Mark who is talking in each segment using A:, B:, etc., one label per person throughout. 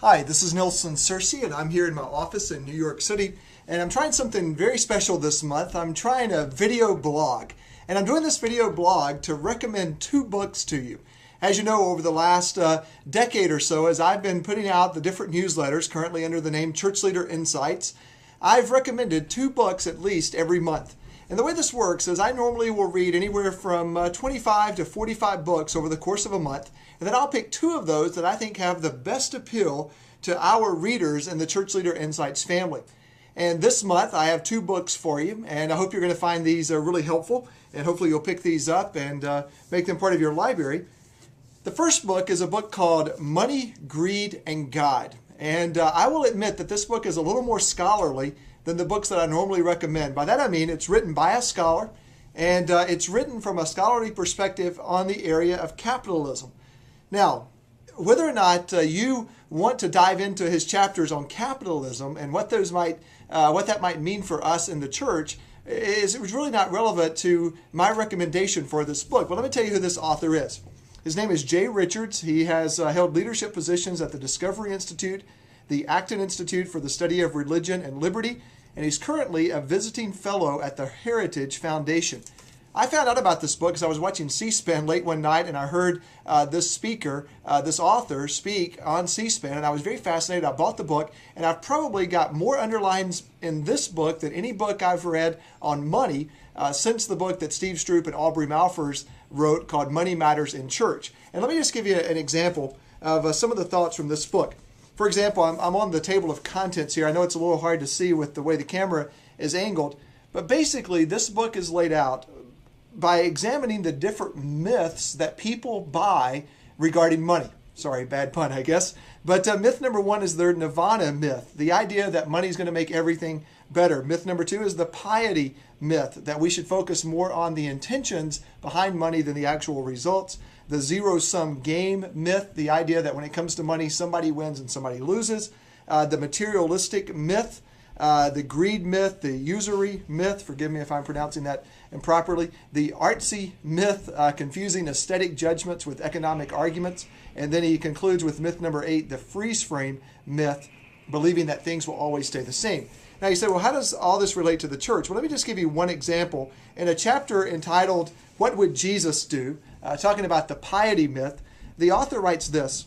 A: Hi, this is Nelson Searcy, and I'm here in my office in New York City, and I'm trying something very special this month. I'm trying a video blog, and I'm doing this video blog to recommend two books to you. As you know, over the last decade or so, as I've been putting out the different newsletters, currently under the name Church Leader Insights, I've recommended two books at least every month. And the way this works is I normally will read anywhere from 25 to 45 books over the course of a month, and then I'll pick two of those that I think have the best appeal to our readers in the Church Leader Insights family. And this month I have two books for you, and I hope you're going to find these really helpful, and hopefully you'll pick these up and make them part of your library. The first book is a book called Money, Greed, and God. And I will admit that this book is a little more scholarly than the books that I normally recommend. By that I mean it's written by a scholar, and it's written from a scholarly perspective on the area of capitalism. Now, whether or not you want to dive into his chapters on capitalism and what that might mean for us in the church is really not relevant to my recommendation for this book. But let me tell you who this author is. His name is Jay Richards. He has held leadership positions at the Discovery Institute, the Acton Institute for the Study of Religion and Liberty, and he's currently a visiting fellow at the Heritage Foundation. I found out about this book because I was watching C-SPAN late one night, and I heard this author speak on C-SPAN, and I was very fascinated. I bought the book, and I've probably got more underlines in this book than any book I've read on money since the book that Steve Stroop and Aubrey Malphurs wrote called Money Matters in Church. And let me just give you an example of some of the thoughts from this book. For example, I'm on the table of contents here. I know it's a little hard to see with the way the camera is angled, but basically this book is laid out by examining the different myths that people buy regarding money. Sorry, bad pun, I guess. But myth number one is their nirvana myth, the idea that money is going to make everything better. Myth number two is the piety myth, that we should focus more on the intentions behind money than the actual results. The zero-sum game myth, the idea that when it comes to money, somebody wins and somebody loses. The materialistic myth, the greed myth, the usury myth, forgive me if I'm pronouncing that improperly, the artsy myth, confusing aesthetic judgments with economic arguments, and then he concludes with myth number 8, the freeze frame myth, believing that things will always stay the same. Now you say, well, how does all this relate to the church? Well, let me just give you one example. In a chapter entitled, What Would Jesus Do?, talking about the piety myth, the author writes this.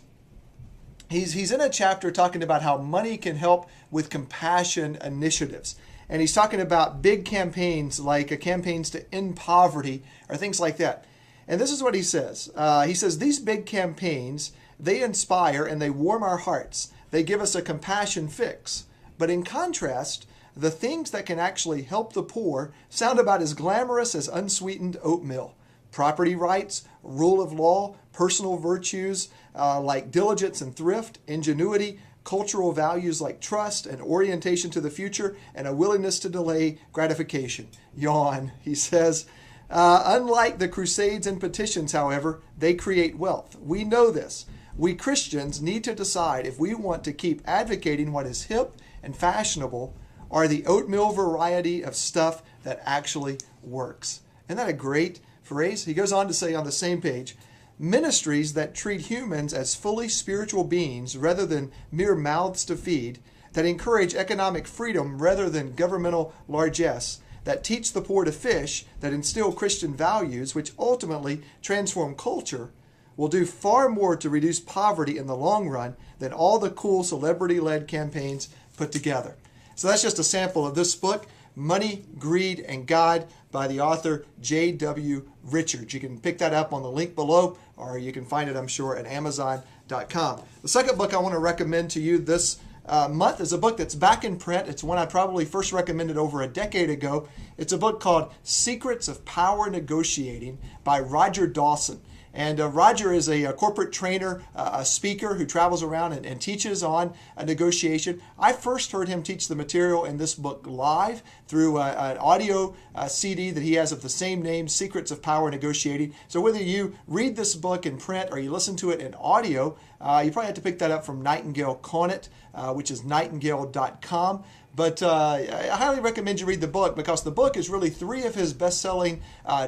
A: He's in a chapter talking about how money can help with compassion initiatives. And he's talking about big campaigns like campaigns to end poverty or things like that. And this is what he says. He says, these big campaigns, they inspire and they warm our hearts. They give us a compassion fix. But in contrast, the things that can actually help the poor sound about as glamorous as unsweetened oatmeal. Property rights, rule of law, personal virtues like diligence and thrift, ingenuity, cultural values like trust and orientation to the future, and a willingness to delay gratification. Yawn, he says. Unlike the crusades and petitions, however, they create wealth. We know this. We Christians need to decide if we want to keep advocating what is hip and fashionable or the oatmeal variety of stuff that actually works. Isn't that a great phrase? He goes on to say on the same page, ministries that treat humans as fully spiritual beings rather than mere mouths to feed, that encourage economic freedom rather than governmental largesse, that teach the poor to fish, that instill Christian values, which ultimately transform culture, will do far more to reduce poverty in the long run than all the cool celebrity-led campaigns put together. So that's just a sample of this book, Money, Greed, and God by the author J.W. Richards. You can pick that up on the link below, or you can find it, I'm sure, at Amazon.com. The second book I want to recommend to you this month is a book that's back in print. It's one I probably first recommended over a decade ago. It's a book called Secrets of Power Negotiating by Roger Dawson. And Roger is a corporate trainer, a speaker who travels around and teaches on negotiation. I first heard him teach the material in this book live through an audio CD that he has of the same name, Secrets of Power Negotiating. So whether you read this book in print or you listen to it in audio, you probably have to pick that up from Nightingale Conant, which is nightingale.com. But I highly recommend you read the book because the book is really 3 of his best-selling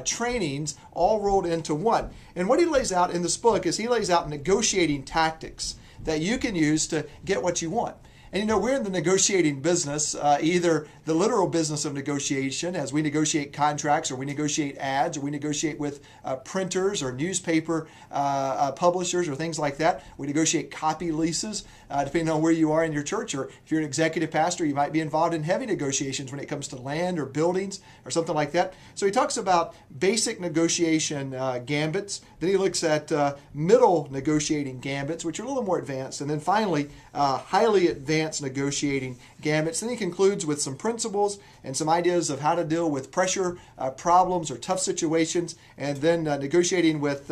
A: trainings all rolled into one. And what he lays out in this book is he lays out negotiating tactics that you can use to get what you want. And you know, we're in the negotiating business, either the literal business of negotiation as we negotiate contracts, or we negotiate ads, or we negotiate with printers or newspaper publishers or things like that. We negotiate copy leases, depending on where you are in your church. Or if you're an executive pastor, you might be involved in heavy negotiations when it comes to land or buildings or something like that. So he talks about basic negotiation gambits. Then he looks at middle negotiating gambits, which are a little more advanced. And then finally, highly advanced negotiating gambits. Then he concludes with some principles and some ideas of how to deal with pressure problems or tough situations, and then negotiating with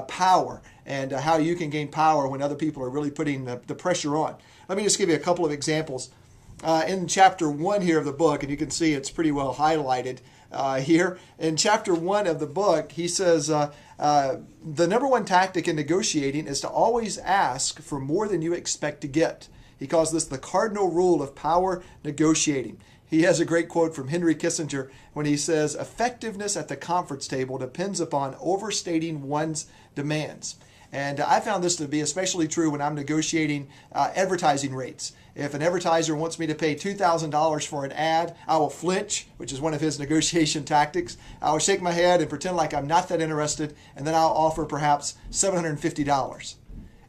A: power and how you can gain power when other people are really putting the pressure on. Let me just give you a couple of examples. In chapter 1 here of the book, and you can see it's pretty well highlighted here. In chapter 1 of the book, he says, the number one tactic in negotiating is to always ask for more than you expect to get. He calls this the cardinal rule of power negotiating. He has a great quote from Henry Kissinger when he says, effectiveness at the conference table depends upon overstating one's demands. And I found this to be especially true when I'm negotiating advertising rates. If an advertiser wants me to pay $2,000 for an ad, I will flinch, which is one of his negotiation tactics. I will shake my head and pretend like I'm not that interested, and then I'll offer perhaps $750.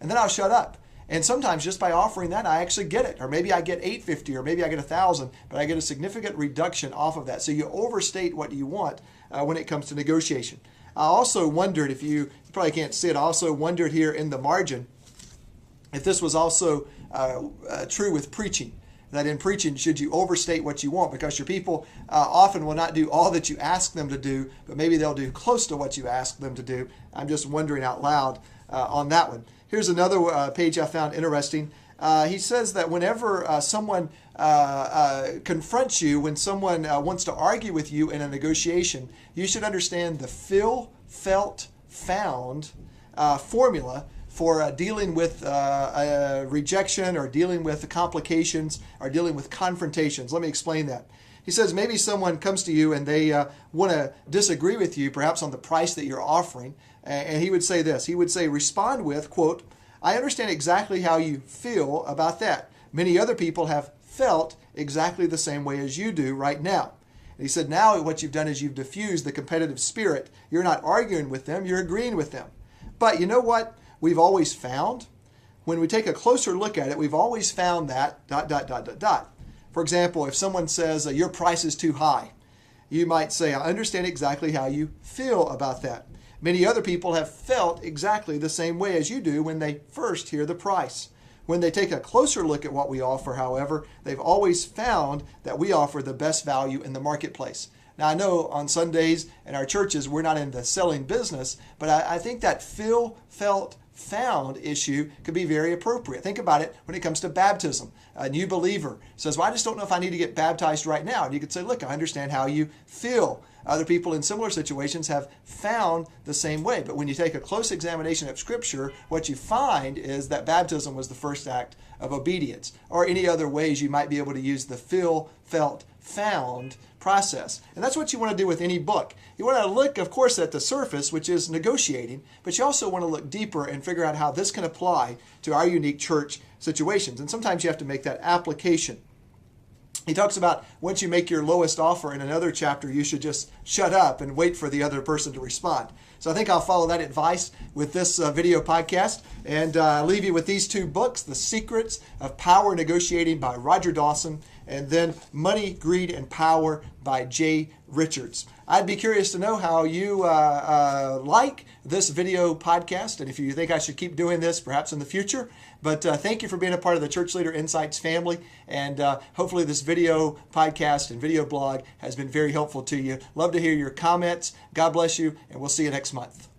A: And then I'll shut up. And sometimes just by offering that, I actually get it. Or maybe I get $850, or maybe I get $1,000, but I get a significant reduction off of that. So you overstate what you want when it comes to negotiation. I also wondered, if you probably can't see it, I also wondered here in the margin if this was also true with preaching. That in preaching, should you overstate what you want? Because your people often will not do all that you ask them to do, but maybe they'll do close to what you ask them to do. I'm just wondering out loud on that one. Here's another page I found interesting. He says that whenever someone confronts you, when someone wants to argue with you in a negotiation, you should understand the feel, felt, found formula for dealing with rejection, or dealing with complications, or dealing with confrontations. Let me explain that. He says maybe someone comes to you and they want to disagree with you, perhaps on the price that you're offering. And he would say this. He would say, respond with, quote, I understand exactly how you feel about that. Many other people have felt exactly the same way as you do right now. And he said, now what you've done is you've diffused the competitive spirit. You're not arguing with them, you're agreeing with them. But you know what we've always found? When we take a closer look at it, we've always found that ... For example, if someone says your price is too high, you might say, I understand exactly how you feel about that. Many other people have felt exactly the same way as you do when they first hear the price. When they take a closer look at what we offer, however, they've always found that we offer the best value in the marketplace. Now, I know on Sundays in our churches, we're not in the selling business, but I think that feel, felt, found issue could be very appropriate. Think about it when it comes to baptism. A new believer says, well, I just don't know if I need to get baptized right now. And you could say, look, I understand how you feel. Other people in similar situations have found the same way. But when you take a close examination of Scripture, what you find is that baptism was the first act of obedience, or any other ways you might be able to use the feel, felt, found process. And that's what you want to do with any book. You want to look, of course, at the surface, which is negotiating, but you also want to look deeper and figure out how this can apply to our unique church situations. And sometimes you have to make that application. He talks about once you make your lowest offer in another chapter, you should just shut up and wait for the other person to respond. So I think I'll follow that advice with this video podcast and leave you with these two books, The Secrets of Power Negotiating by Roger Dawson, and then Money, Greed, and Power by Jay Richards. I'd be curious to know how you like this video podcast, and if you think I should keep doing this perhaps in the future. But thank you for being a part of the Church Leader Insights family, and hopefully this video podcast and video blog has been very helpful to you. Love to hear your comments. God bless you, and we'll see you next month.